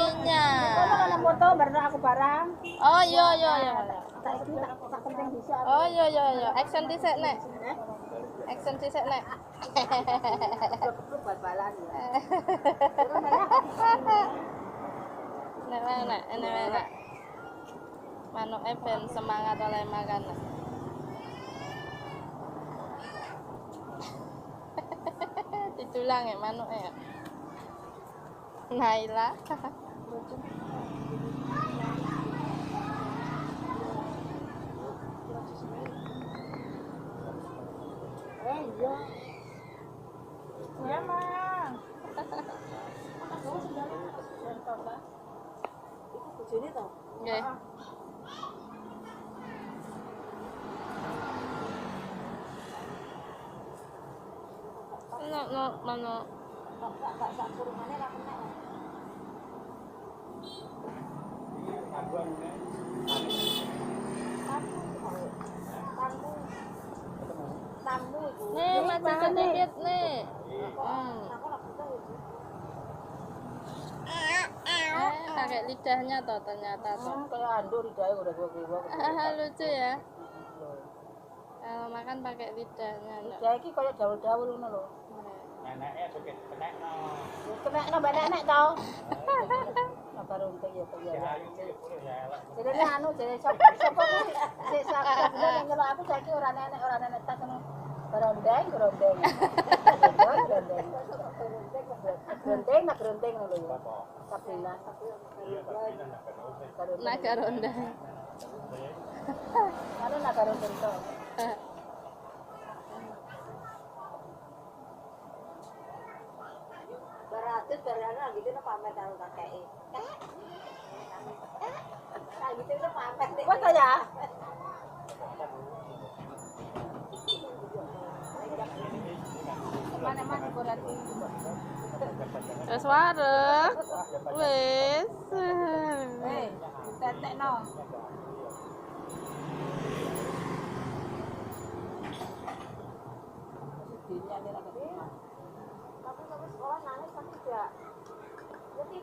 ininya. Kalau foto baru aku barang. Oh iya iya iya. Tak penting bisa. Oh iya iya iya. Action dhisik nek. Action dhisik nek. Kepluk bal-balan ya. Nek enak. Manuke ben semangat oleh makan. Diculang ya manuke ya. Naila. Iya. Ya, Mang. Iku bojone to? Nggih. No, mano. Gak sak kurungane ra kena. Tamu iku. Nih, maju sedikit nih. Pakai lidahnya toh ternyata toh. Kayak anduk lidahnya udah gua. Lucu ya. Kalau makan pakai lidahnya. Lidah iki kayak daul-daul ngono lho. Neneknya pakai kenekno. Kenekno banek tau. Sabar untek ya kaya. Jadi anu jadi sapa kuwi sik sak nyelok aku saiki ora nenek tas ngono. Gerondeng. Gerondeng ngono lho. Sabrina. Naga ronda. Anu naga rondeng to. Beratus barana gitu no pamer karo kakeke. Nah gitu no pamer. Kok to ya? Mana-mana berarti. Wes wareg. Wes. Tetekno. Tapi sekolah nangis kan tidak.